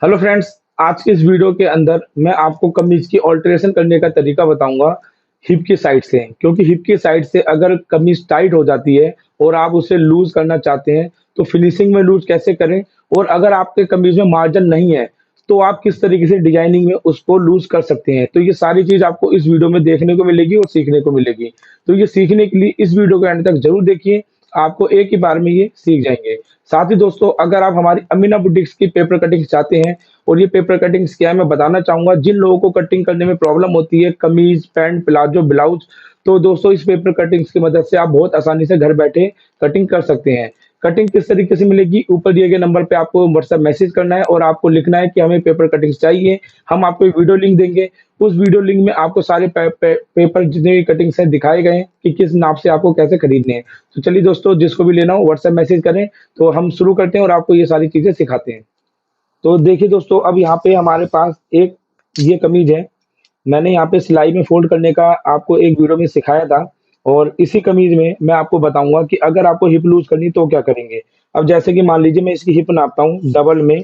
Hello friends. आज के इस वीडियो के अंदर मैं आपको कमीज की ऑल्टरेशन करने का तरीका बताऊंगा हिप की साइड से। क्योंकि हिप की साइड से अगर कमीज टाइट हो जाती है और आप उसे लूज करना चाहते हैं तो फिनिशिंग में लूज कैसे करें, और अगर आपके कमीज में मार्जिन नहीं है तो आप किस तरीके से डिजाइनिंग में उसको लूज कर सकते हैं। तो ये सारी चीज आपको इस वीडियो में देखने को मिलेगी और सीखने को मिलेगी। तो ये सीखने के लिए इस वीडियो को एंड तक जरूर देखिए, आपको एक ही बार में ये सीख जाएंगे। साथ ही दोस्तों, अगर आप हमारी अमीना बुटीक्स की पेपर कटिंग चाहते हैं, और ये पेपर कटिंग्स क्या है मैं बताना चाहूंगा, जिन लोगों को कटिंग करने में प्रॉब्लम होती है कमीज पैंट प्लाजो ब्लाउज, तो दोस्तों इस पेपर कटिंग्स की मदद से आप बहुत आसानी से घर बैठे कटिंग कर सकते हैं। कटिंग किस तरीके से मिलेगी, ऊपर दिए गए नंबर पे आपको व्हाट्सएप मैसेज करना है और आपको लिखना है कि हमें पेपर कटिंग्स चाहिए। हम आपको एक वीडियो लिंक देंगे, उस वीडियो लिंक में आपको सारे पेपर जितने भी कटिंग्स हैं दिखाए गए हैं कि किस नाप से आपको कैसे खरीदने हैं। तो चलिए दोस्तों, जिसको भी लेना हो व्हाट्सएप मैसेज करें, तो हम शुरू करते हैं और आपको ये सारी चीजें सिखाते हैं। तो देखिए दोस्तों, अब यहाँ पे हमारे पास एक ये कमीज है। मैंने यहाँ पे सिलाई में फोल्ड करने का आपको एक वीडियो में सिखाया था, और इसी कमीज में मैं आपको बताऊंगा कि अगर आपको हिप लूज करनी तो क्या करेंगे। अब जैसे कि मान लीजिए मैं इसकी हिप नापता हूँ डबल में।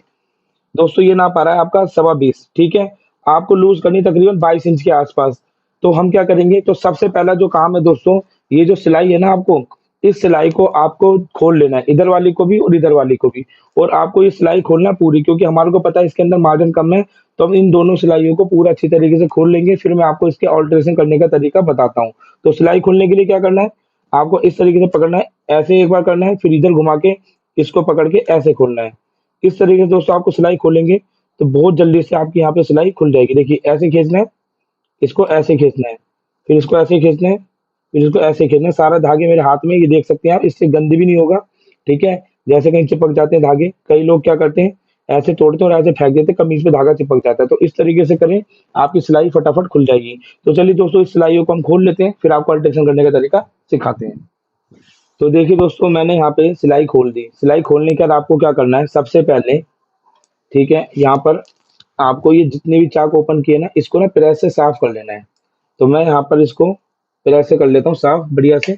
दोस्तों ये नाप आ रहा है आपका 22.25, ठीक है। आपको लूज करनी तकरीबन 22 इंच के आसपास। तो हम क्या करेंगे, तो सबसे पहला जो काम है दोस्तों, ये जो सिलाई है ना, आपको इस सिलाई को आपको खोल लेना है, इधर वाली को भी और इधर वाली को भी। और आपको ये सिलाई खोलना है पूरी, क्योंकि हमारे को पता है इसके अंदर मार्जिन कम है। तो हम इन दोनों सिलाइयों को पूरा अच्छी तरीके से खोल लेंगे, फिर मैं आपको इसके ऑल्टरेशन करने का तरीका बताता हूँ। तो सिलाई खोलने के लिए क्या करना है, आपको इस तरीके से पकड़ना है, ऐसे एक बार करना है, फिर इधर घुमा के इसको पकड़ के ऐसे खोलना है। इस तरीके से दोस्तों आपको सिलाई खोलेंगे तो बहुत जल्दी से आपकी यहाँ पे सिलाई खुल जाएगी। देखिए ऐसे खींचना है, इसको ऐसे खींचना है, फिर इसको ऐसे खींचना है, फिर इसको ऐसे खींचना है। सारा धागे मेरे हाथ में, ये देख सकते हैं आप, इससे गंदी भी नहीं होगा, ठीक है। जैसे कहीं चिपक जाते हैं धागे, कई लोग क्या करते हैं, ऐसे तोड़ते हैं और ऐसे फेंक देते हैं, कमीज पे धागा चिपक जाता है। तो इस तरीके से करें, आपकी सिलाई फटाफट खुल जाएगी। तो चलिए दोस्तों, इस सिलाइयों को हम खोल लेते हैं, फिर आपको अल्ट्रेशन करने का तरीका सिखाते हैं। तो देखिए दोस्तों, मैंने यहाँ पे सिलाई खोल दी। सिलाई खोलने के बाद आपको क्या करना है, सबसे पहले, ठीक है, यहाँ पर आपको ये जितने भी चाक ओपन किए ना, इसको ना प्रेस से साफ कर लेना है। तो मैं यहाँ पर इसको प्रेस से कर लेता हूँ साफ बढ़िया से।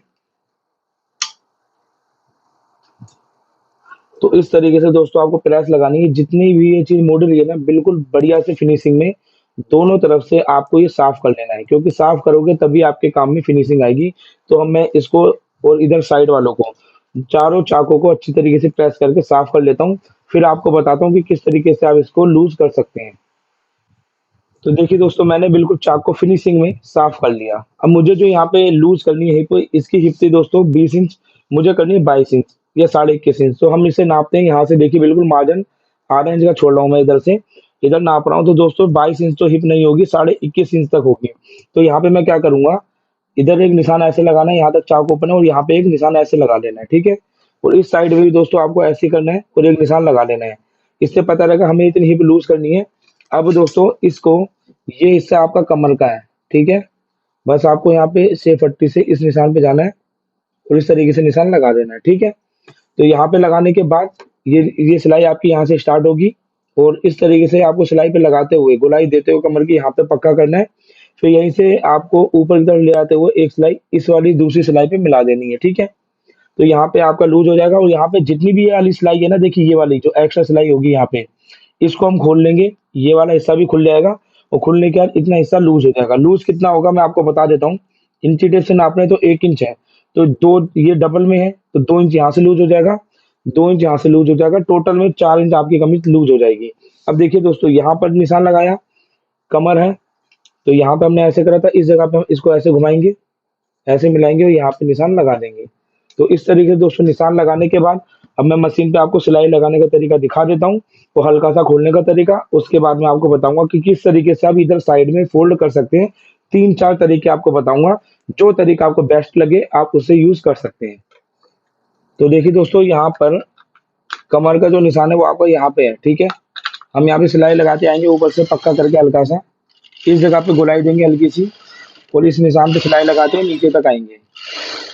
तो इस तरीके से दोस्तों आपको प्रेस लगानी है, जितनी भी ये चीज मोड़ रही है ना, बिल्कुल बढ़िया से फिनिशिंग में दोनों तरफ से आपको ये साफ कर लेना है, क्योंकि साफ करोगे तभी आपके काम में फिनिशिंग आएगी। तो हम मैं इसको और इधर साइड वालों को, चारों चाकों को अच्छी तरीके से प्रेस करके साफ कर लेता हूँ। फिर आपको बताता हूँ कि किस तरीके से आप इसको लूज कर सकते हैं। तो देखिए दोस्तों, मैंने बिल्कुल चाक को फिनिशिंग में साफ कर लिया। अब मुझे जो यहाँ पे लूज करनी है हिप, इसकी हिप थी दोस्तों 20 इंच, मुझे करनी है 22 इंच या 21.5 इंच। तो हम इसे नापते हैं यहाँ से। देखिए बिल्कुल मार्जिन आधा इंच का छोड़ रहा हूँ मैं इधर से, इधर नाप रहा हूँ। तो दोस्तों 22 इंच तो हिप नहीं होगी, 21.5 इंच तक होगी। तो यहाँ पे मैं क्या करूंगा, इधर एक निशान ऐसे लगाना है, यहाँ तक चाक ओपन है, और यहाँ पे एक निशान ऐसे लगा लेना है, ठीक है। और इस साइड में भी दोस्तों आपको ऐसे ही करना है और एक निशान लगा लेना है। इससे पता रहेगा हमें इतनी हिप लूज करनी है। अब दोस्तों इसको, ये हिस्सा आपका कमर का है, ठीक है। बस आपको यहाँ पे सेफ पट्टी से इस निशान पे जाना है और इस तरीके से निशान लगा देना है, ठीक है। तो यहाँ पे लगाने के बाद ये सिलाई आपकी यहाँ से स्टार्ट होगी, और इस तरीके से आपको सिलाई पे लगाते हुए, गोलाई देते हुए कमर की यहाँ पे पक्का करना है। फिर यहीं से आपको ऊपर की तरफ ले आते हुए एक सिलाई इस वाली दूसरी सिलाई पे मिला देनी है, ठीक है। तो यहाँ पे आपका लूज हो जाएगा, और यहाँ पे जितनी भी ये वाली सिलाई है ना, देखिए ये वाली जो एक्स्ट्रा सिलाई होगी यहाँ पे, इसको हम खोल लेंगे, ये वाला हिस्सा भी खुल जाएगा। और खुलने के बाद इतना हिस्सा लूज हो जाएगा। लूज कितना होगा मैं आपको बता देता हूँ। इंची टेप से नापने तो 1 इंच है, तो दो, ये डबल में है तो 2 इंच यहाँ से लूज हो जाएगा, 2 इंच यहाँ से लूज हो जाएगा, टोटल में 4 इंच आपकी कमीज लूज हो जाएगी। अब देखिए दोस्तों, यहाँ पर निशान लगाया, कमर है, तो यहाँ पे हमने ऐसे करा था, इस जगह पे हम इसको ऐसे घुमाएंगे, ऐसे मिलाएंगे और यहाँ पे निशान लगा देंगे। तो इस तरीके से दोस्तों निशान लगाने के बाद अब मैं मशीन पे आपको सिलाई लगाने का तरीका दिखा देता हूँ, तो हल्का सा खोलने का तरीका। उसके बाद मैं आपको बताऊंगा कि किस तरीके से आप इधर साइड में फोल्ड कर सकते हैं। 3-4 तरीके आपको बताऊंगा, जो तरीका आपको बेस्ट लगे आप उसे यूज कर सकते हैं। तो देखिए दोस्तों, यहाँ पर कमर का जो निशान है वो आपका यहाँ पे है, ठीक है। हम यहाँ पे सिलाई लगाते आएंगे ऊपर से पक्का करके, हल्का सा इस जगह पे गोलाई देंगे हल्की सी, और इस निशान पे सिलाई लगाते हुए नीचे तक आएंगे।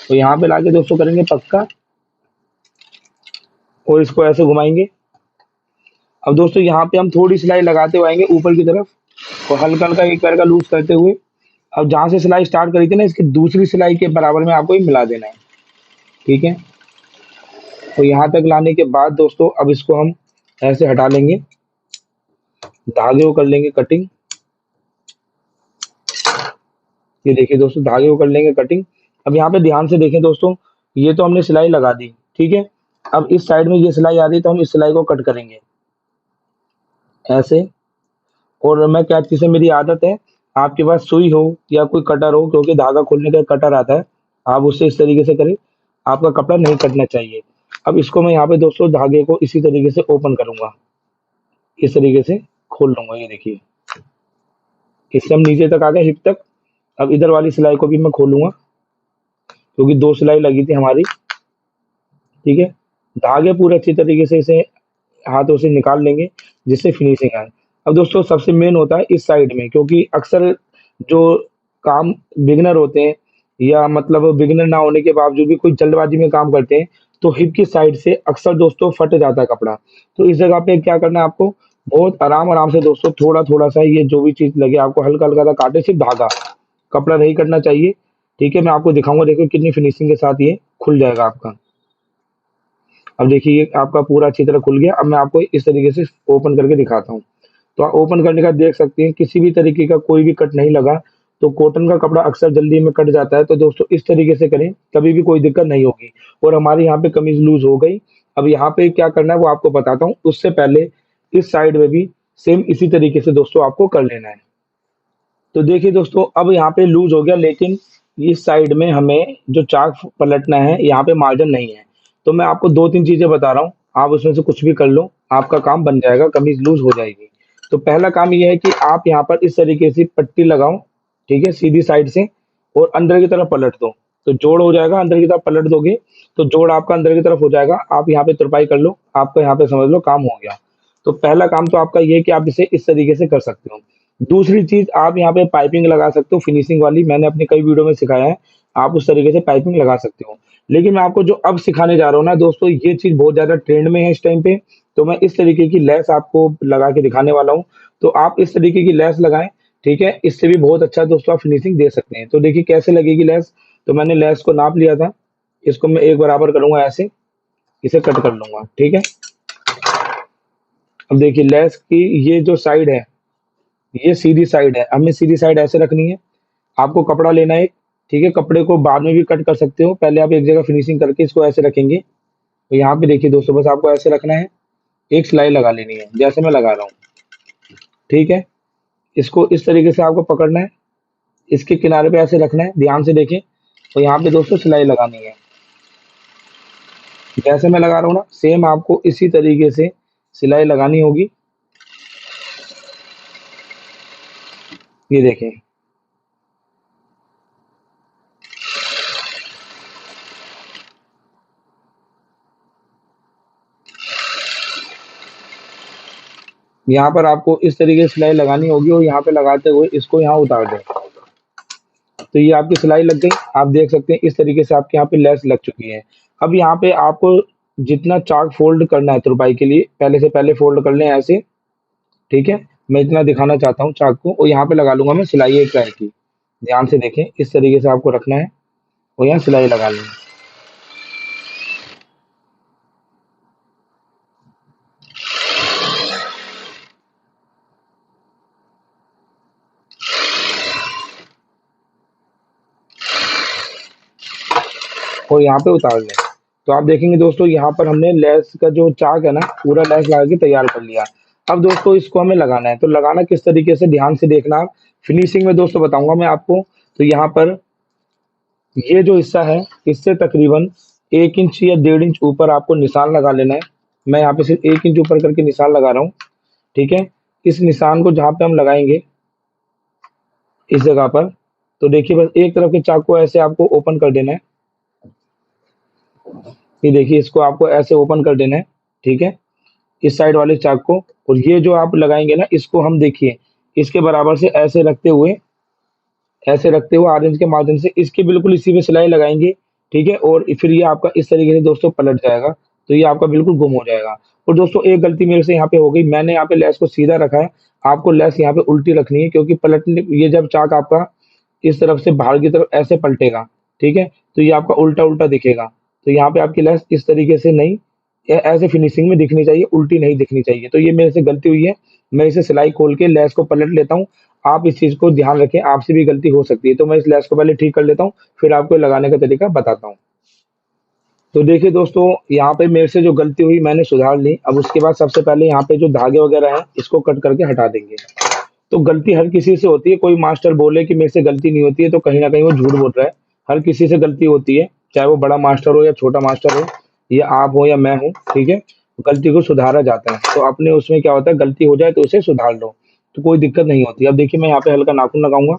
तो यहाँ पे लाके दोस्तों करेंगे पक्का, और इसको ऐसे घुमाएंगे। अब दोस्तों यहाँ पे हम थोड़ी सिलाई लगाते हुए आएंगे ऊपर की तरफ, और हल्का हल्का एक पैर का लूज करते हुए, अब जहाँ से सिलाई स्टार्ट करी थी ना, इसकी दूसरी सिलाई के बराबर में आपको ये मिला देना है, ठीक है। तो यहाँ तक लाने के बाद दोस्तों अब इसको हम ऐसे हटा लेंगे, धागे को कर लेंगे कटिंग। ये देखिए दोस्तों, धागे को कर लेंगे कटिंग। अब यहाँ पे ध्यान से देखें दोस्तों, ये तो हमने सिलाई लगा दी, ठीक है। अब इस साइड में ये सिलाई आ रही है, तो हम इस सिलाई को कट करेंगे ऐसे। और मैं क्या चीज़ है, मेरी आदत है, आपके पास सुई हो या कोई कटर हो, क्योंकि धागा खोलने का कटर आता है, आप उससे इस तरीके से करें, आपका कपड़ा नहीं कटना चाहिए। अब इसको मैं यहाँ पे दोस्तों धागे को इसी तरीके से ओपन करूंगा, इस तरीके से खोल लूंगा। ये देखिए, इससे हम नीचे तक आ गए, हिप तक। अब इधर वाली सिलाई को भी मैं खोलूंगा, क्योंकि दो सिलाई लगी थी हमारी, ठीक है। धागे पूरे अच्छी तरीके से इसे हाथों से निकाल लेंगे, जिससे फिनिशिंग आए। अब दोस्तों सबसे मेन होता है इस साइड में, क्योंकि अक्सर जो काम बिगिनर होते हैं, या मतलब बिगिनर ना होने के बावजूद भी कोई जल्दबाजी में काम करते हैं, तो हिप की साइड से अक्सर दोस्तों फट जाता है कपड़ा। तो इस जगह पे क्या करना है आपको, बहुत आराम आराम से दोस्तों, थोड़ा थोड़ा सा, ये जो भी चीज लगे आपको, हल्का हल्का सा काटे, सिर्फ धागा, कपड़ा नहीं कटना चाहिए, ठीक है। मैं आपको दिखाऊंगा, देखो कितनी फिनिशिंग के साथ ये खुल जाएगा आपका। अब देखिए ये आपका पूरा अच्छी तरह खुल गया। अब मैं आपको इस तरीके से ओपन करके दिखाता हूँ। तो आप ओपन करने का देख सकते हैं, किसी भी तरीके का कोई भी कट नहीं लगा। तो कॉटन का कपड़ा अक्सर जल्दी में कट जाता है, तो दोस्तों इस तरीके से करें, कभी भी कोई दिक्कत नहीं होगी। और हमारी यहाँ पे कमीज लूज हो गई। अब यहाँ पे क्या करना है वो आपको बताता हूँ, उससे पहले इस साइड में भी सेम इसी तरीके से दोस्तों आपको कर लेना है। तो देखिए दोस्तों, अब यहाँ पे लूज हो गया, लेकिन इस साइड में हमें जो चाक पलटना है, यहाँ पे मार्जिन नहीं है। तो मैं आपको दो तीन चीजें बता रहा हूँ, आप उसमें से कुछ भी कर लो, आपका काम बन जाएगा, कमीज लूज हो जाएगी। तो पहला काम ये है कि आप यहाँ पर इस तरीके से पट्टी लगाओ, ठीक है, सीधी साइड से, और अंदर की तरफ पलट दो। तो जोड़ हो जाएगा, अंदर की तरफ पलट दोगे तो जोड़ आपका अंदर की तरफ हो जाएगा। आप यहाँ पे तुरपाई कर लो, आपका यहाँ पे समझ लो काम हो गया। तो पहला काम तो आपका ये है कि आप इसे इस तरीके से कर सकते हो। दूसरी चीज, आप यहाँ पे पाइपिंग लगा सकते हो फिनिशिंग वाली, मैंने अपने कई वीडियो में सिखाया है, आप उस तरीके से पाइपिंग लगा सकते हो। लेकिन मैं आपको जो अब सिखाने जा रहा हूँ ना दोस्तों, ये चीज बहुत ज्यादा ट्रेंड में है इस टाइम पे। तो मैं इस तरीके की लेस आपको लगा के दिखाने वाला हूँ। तो आप इस तरीके की लेस लगाएं, ठीक है, इससे भी बहुत अच्छा दोस्तों आप फिनिशिंग दे सकते हैं। तो देखिए कैसे लगेगी लेस। तो मैंने लेस को नाप लिया था, इसको मैं एक बराबर करूंगा ऐसे, इसे कट कर लूंगा, ठीक है। अब देखिए लेस की ये जो साइड है, ये सीधी साइड है, हमें सीधी साइड ऐसे रखनी है। आपको कपड़ा लेना है एक, ठीक है, कपड़े को बाद में भी कट कर सकते हो, पहले आप एक जगह फिनिशिंग करके इसको ऐसे रखेंगे। तो यहाँ पे देखिए दोस्तों, बस आपको ऐसे रखना है, एक सिलाई लगा लेनी है जैसे मैं लगा रहा हूँ, ठीक है। इसको इस तरीके से आपको पकड़ना है, इसके किनारे पे ऐसे रखना है, ध्यान से देखें। तो यहाँ पे दोस्तों सिलाई लगानी है, जैसे मैं लगा रहा हूँ ना, सेम आपको इसी तरीके से सिलाई लगानी होगी। ये देखें, यहाँ पर आपको इस तरीके से सिलाई लगानी होगी, और यहाँ पे लगाते हुए इसको यहाँ उतार दें। तो ये आपकी सिलाई लग गई, आप देख सकते हैं इस तरीके से आपके यहाँ पे लेस लग चुकी है। अब यहाँ पे आपको जितना चार्ट फोल्ड करना है तुरपाई के लिए, पहले से पहले फोल्ड कर लें ऐसे, ठीक है। मैं इतना दिखाना चाहता हूँ चाक को, और यहाँ पे लगा लूंगा मैं सिलाई एक पैर की। ध्यान से देखें, इस तरीके से आपको रखना है, और यहाँ सिलाई लगा लें। और यहाँ पे उतार लें। तो आप देखेंगे दोस्तों, यहाँ पर हमने लेस का जो चाक है ना, पूरा लेस लगा के तैयार कर लिया। अब दोस्तों इसको हमें लगाना है, तो लगाना किस तरीके से, ध्यान से देखना आप। फिनिशिंग में दोस्तों बताऊंगा मैं आपको। तो यहाँ पर ये जो हिस्सा है, इससे तकरीबन 1 इंच या 1.5 इंच ऊपर आपको निशान लगा लेना है। मैं यहाँ पे सिर्फ 1 इंच ऊपर करके निशान लगा रहा हूँ, ठीक है। इस निशान को जहाँ पे हम लगाएंगे, इस जगह पर, तो देखिए बस एक तरफ के चाक को ऐसे आपको ओपन कर देना है। ये देखिए, इसको आपको ऐसे ओपन कर देना है, ठीक है, इस साइड वाले चाक को। और ये जो आप लगाएंगे ना, इसको हम देखिए इसके बराबर से ऐसे रखते हुए 8 इंच के मार्जिन से इसके बिल्कुल इसी में सिलाई लगाएंगे, ठीक है। और फिर ये आपका इस तरीके से दोस्तों पलट जाएगा, तो ये आपका बिल्कुल गुम हो जाएगा। और दोस्तों एक गलती मेरे से यहाँ पे हो गई, मैंने यहाँ पे लेस को सीधा रखा है, आपको लेस यहाँ पे उल्टी रखनी है, क्योंकि पलटने, ये जब चाक आपका इस तरफ से बाहर की तरफ ऐसे पलटेगा, ठीक है, तो ये आपका उल्टा उल्टा दिखेगा। तो यहाँ पे आपकी लेस इस तरीके से नहीं, ऐसे फिनिशिंग में दिखनी चाहिए, उल्टी नहीं दिखनी चाहिए। तो ये मेरे से गलती हुई है, मैं इसे सिलाई खोल के लेस को पलट लेता हूँ। आप इस चीज़ को ध्यान रखें, आपसे भी गलती हो सकती है। तो मैं इस लेस को पहले ठीक कर लेता हूँ, फिर आपको लगाने का तरीका बताता हूँ। तो देखिए दोस्तों, यहाँ पे मेरे से जो गलती हुई मैंने सुधार ली। अब उसके बाद सबसे पहले यहाँ पे जो धागे वगैरह हैं इसको कट करके हटा देंगे। तो गलती हर किसी से होती है, कोई मास्टर बोले कि मेरे से गलती नहीं होती है तो कहीं ना कहीं वो झूठ बोल रहा है। हर किसी से गलती होती है, चाहे वो बड़ा मास्टर हो या छोटा मास्टर हो, या आप हो या मैं हूँ, ठीक है। गलती को सुधारा जाता है, तो अपने उसमें क्या होता है, गलती हो जाए तो उसे सुधार लो, तो कोई दिक्कत नहीं होती। अब देखिए मैं यहाँ पे हल्का नाखून लगाऊंगा,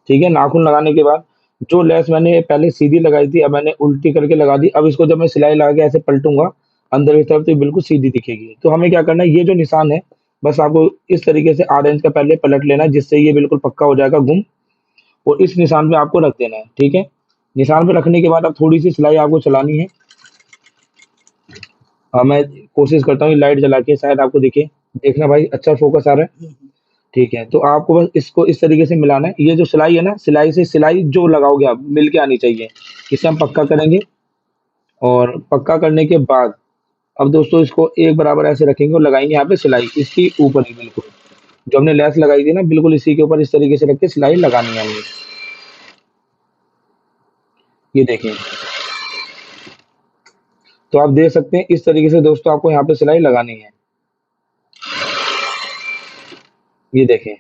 ठीक है। नाखून लगाने के बाद जो लेस मैंने पहले सीधी लगाई थी, अब मैंने उल्टी करके लगा दी। अब इसको जब मैं सिलाई लगा के ऐसे पलटूंगा अंदर की तरफ, तो ये बिल्कुल सीधी दिखेगी। तो हमें क्या करना है, ये जो निशान है, बस आपको इस तरीके से आधा इंच का पहले पलट लेना है, जिससे ये बिल्कुल पक्का हो जाएगा गुम। और इस निशान पे आपको रख देना है, ठीक है। निशान पे रखने के बाद अब थोड़ी सी सिलाई आपको चलानी है। मैं कोशिश करता हूँ लाइट जला के, शायद आपको दिखे। देखना भाई, अच्छा फोकस आ रहा है, ठीक है। तो आपको बस इसको इस तरीके से मिलाना है। ये जो सिलाई है ना, सिलाई से सिलाई जो लगाओगे आप, मिल के आनी चाहिए। इसे हम पक्का करेंगे, और पक्का करने के बाद अब दोस्तों इसको एक बराबर ऐसे रखेंगे और लगाएंगे यहाँ पे सिलाई इसकी ऊपर ही बिल्कुल। जो हमने लेस लगाई थी ना, बिल्कुल इसी के ऊपर इस तरीके से रख के सिलाई लगानी है हमें। ये देखें, तो आप देख सकते हैं इस तरीके से दोस्तों आपको यहाँ पे सिलाई लगानी है। ये देखें।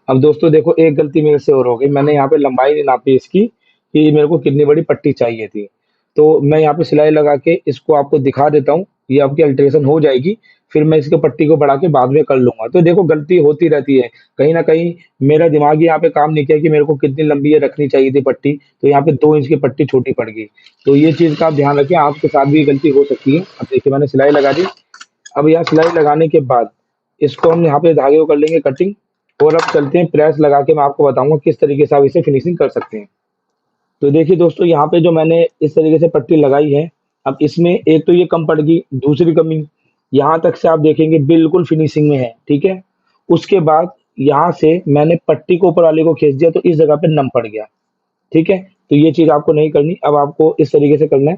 अब दोस्तों देखो, एक गलती मेरे से और हो गई, मैंने यहाँ पे लंबाई नहीं नापी इसकी कि मेरे को कितनी बड़ी पट्टी चाहिए थी। तो मैं यहाँ पे सिलाई लगा के इसको आपको दिखा देता हूँ, ये आपकी अल्ट्रेशन हो जाएगी। फिर मैं इसके पट्टी को बढ़ा के बाद में कर लूंगा। तो देखो, गलती होती रहती है, कहीं ना कहीं मेरा दिमाग ही यहाँ पे काम नहीं किया कि मेरे को कितनी लंबी ये रखनी चाहिए थी पट्टी, तो यहाँ पे 2 इंच की पट्टी छोटी पड़ गई। तो ये चीज का आप ध्यान रखें, आपके साथ भी ये गलती हो सकती है। अब देखिए मैंने सिलाई लगा दी। अब यहाँ सिलाई लगाने के बाद इसको हम यहाँ पे धागे को कर लेंगे कटिंग। और अब चलते हैं प्रेस लगा के, मैं आपको बताऊंगा किस तरीके से आप इसे फिनिशिंग कर सकते हैं। तो देखिए दोस्तों, यहाँ पे जो मैंने इस तरीके से पट्टी लगाई है, अब इसमें एक तो ये कम पड़ गई, दूसरी कमी यहाँ तक से आप देखेंगे बिल्कुल फिनिशिंग में है, ठीक है। उसके बाद यहाँ से मैंने पट्टी को ऊपर वाले को खींच दिया, तो इस जगह पे नम पड़ गया, ठीक है। तो ये चीज आपको नहीं करनी, अब आपको इस तरीके से करना है,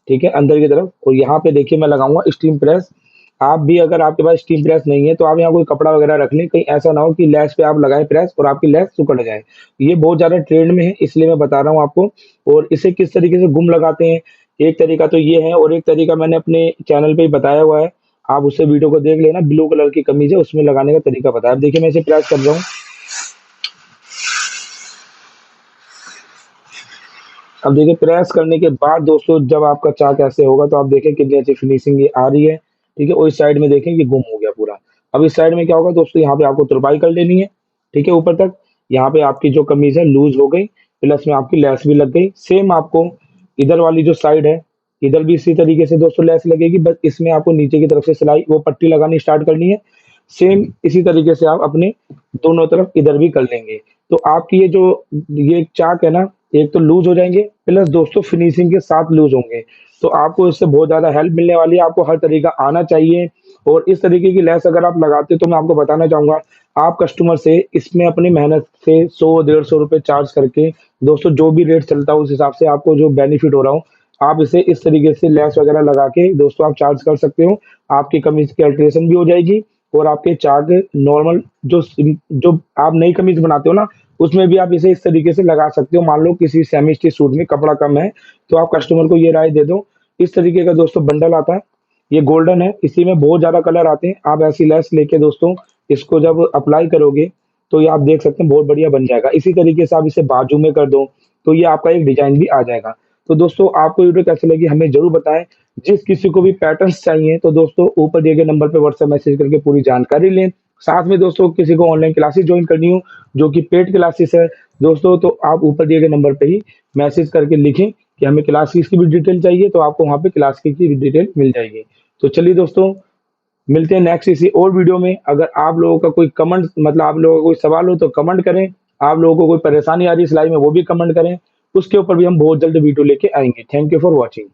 ठीक है, अंदर की तरफ। और यहाँ पे देखिए मैं लगाऊंगा स्टीम प्रेस। आप भी अगर आपके पास स्टीम प्रेस नहीं है तो आप यहाँ कोई कपड़ा वगैरह रख लें, कहीं ऐसा ना हो कि लेस पे आप लगाएं प्रेस और आपकी लेस सुकड़ जाए। ये बहुत ज्यादा ट्रेंड में है, इसलिए मैं बता रहा हूँ आपको। और इसे किस तरीके से गुम लगाते हैं, एक तरीका तो ये है, और एक तरीका मैंने अपने चैनल पे ही बताया हुआ है। आप उससे वीडियो को देख लेना, ब्लू कलर की कमीज है उसमें लगाने का तरीका बताया। अब देखिए मैं इसे प्रेस कर रहा हूँ। अब देखिए प्रेस करने के बाद दोस्तों, जब आपका चाक ऐसे होगा तो आप देखें कितनी अच्छी फिनिशिंग ये आ रही है, ठीक है। और इस साइड में देखें ये गुम हो गया पूरा। अब इस साइड में क्या होगा दोस्तों, यहाँ पे आपको तुरपाई कर लेनी है, ठीक है, ऊपर तक। यहाँ पे आपकी जो कमीज है लूज हो गई, प्लस में आपकी लेस भी लग गई। सेम आपको इधर वाली जो साइड है, इधर भी इसी तरीके से दोस्तों लेस लगेगी, बस इसमें आपको नीचे की तरफ से सिलाई वो पट्टी लगानी स्टार्ट करनी है। सेम इसी तरीके से आप अपने दोनों तरफ इधर भी कर लेंगे। तो आपकी ये जो ये चाक है ना, एक तो लूज हो जाएंगे, प्लस दोस्तों फिनिशिंग के साथ लूज होंगे। तो आपको इससे बहुत ज्यादा हेल्प मिलने वाली है, आपको हर तरीका आना चाहिए। और इस तरीके की लेस अगर आप लगाते हो तो मैं आपको बताना चाहूंगा, आप कस्टमर से इसमें अपनी मेहनत से 100-150 रुपए चार्ज करके दोस्तों, जो भी रेट चलता है उस हिसाब से आपको जो बेनिफिट हो रहा हो, आप इसे इस तरीके से लेस वगैरह लगा के दोस्तों आप चार्ज कर सकते हो। आपकी कमीज की अल्ट्रेशन भी हो जाएगी, और आपके चार्ज नॉर्मल जो आप नई कमीज बनाते हो ना, उसमें भी आप इसे इस तरीके से लगा सकते हो। मान लो किसी सेमी स्टिच सूट में कपड़ा कम है, तो आप कस्टमर को ये राय दे दो। इस तरीके का दोस्तों बंडल आता है, ये गोल्डन है, इसी में बहुत ज्यादा कलर आते हैं। आप ऐसी लेस लेके दोस्तों इसको जब अप्लाई करोगे, तो ये आप देख सकते हैं बहुत बढ़िया बन जाएगा। इसी तरीके से आप इसे बाजू में कर दो, तो ये आपका एक डिजाइन भी आ जाएगा। तो दोस्तों आपको वीडियो कैसे लगी हमें जरूर बताएं। जिस किसी को भी पैटर्न्स चाहिए तो दोस्तों ऊपर दिए गए नंबर पे व्हाट्सएप मैसेज करके पूरी जानकारी लें। साथ में दोस्तों किसी को ऑनलाइन क्लासेस ज्वाइन करनी हो, जो कि पेड क्लासेस है दोस्तों, तो आप ऊपर दिए गए नंबर पे ही मैसेज करके लिखें कि हमें क्लासेस की भी डिटेल चाहिए, तो आपको वहाँ पे क्लास की भी डिटेल मिल जाएगी। तो चलिए दोस्तों, मिलते हैं नेक्स्ट इसी और वीडियो में। अगर आप लोगों का कोई कमेंट, मतलब आप लोगों का कोई सवाल हो तो कमेंट करें। आप लोगों को कोई परेशानी आ रही है सिलाई में, वो भी कमेंट करें। उसके ऊपर भी हम बहुत जल्द वीडियो लेके आएंगे। Thank you for watching.